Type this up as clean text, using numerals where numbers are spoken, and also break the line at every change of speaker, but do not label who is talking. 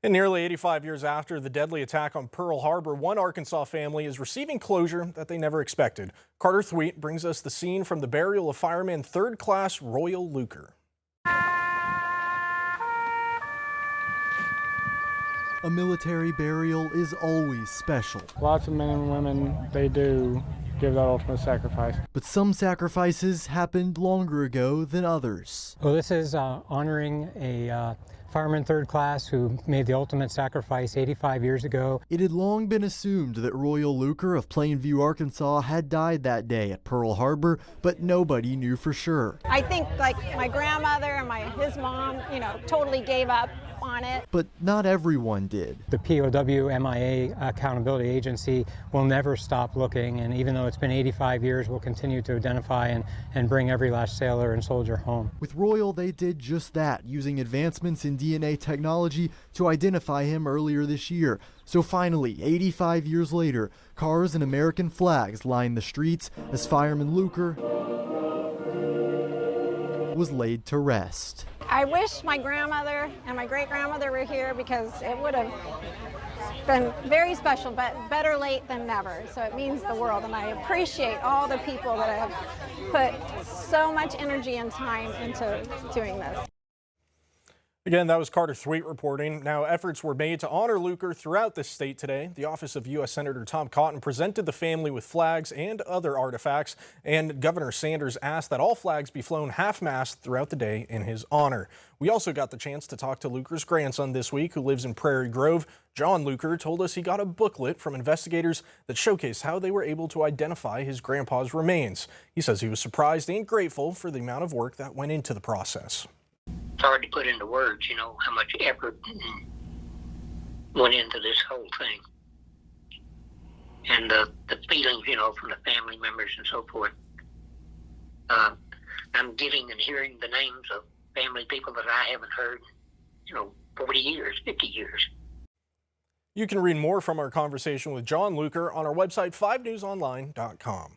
And nearly 85 years after the deadly attack on Pearl Harbor, one Arkansas family is receiving closure that they never expected. Carter Thweet brings us the scene from the burial of Fireman Class Royle Luker.
A military burial is always special.
Lots of men and women, they do give that ultimate sacrifice.
But some sacrifices happened longer ago than others.
Well, this is honoring a Fireman third class who made the ultimate sacrifice 85 years ago.
It had long been assumed that Royle Luker of Plainview, Arkansas had died that day at Pearl Harbor, but nobody knew for sure.
I think like my grandmother and his mom, totally gave up on it.
But not everyone did.
The POW MIA Accountability Agency will never stop looking, and even though it's been 85 years, we'll continue to identify and bring every last sailor and soldier home.
With Royle, they did just that, using advancements in DNA technology to identify him earlier this year. So finally, 85 years later, cars and American flags lined the streets as Fireman Luker was laid to rest.
I wish my grandmother and my great-grandmother were here because it would have been very special, but better late than never. So it means the world, and I appreciate all the people that have put so much energy and time into doing this.
Again, that was Carter Thweet reporting. Now, efforts were made to honor Luker throughout the state today. The office of U.S. Senator Tom Cotton presented the family with flags and other artifacts, and Governor Sanders asked that all flags be flown half-mast throughout the day in his honor. We also got the chance to talk to Luker's grandson this week, who lives in Prairie Grove. John Luker told us he got a booklet from investigators that showcased how they were able to identify his grandpa's remains. He says he was surprised and grateful for the amount of work that went into the process.
It's hard to put into words, how much effort went into this whole thing. And the feelings, from the family members and so forth. I'm getting and hearing the names of family people that I haven't heard, 40 years, 50 years.
You can read more from our conversation with John Luker on our website, 5newsonline.com.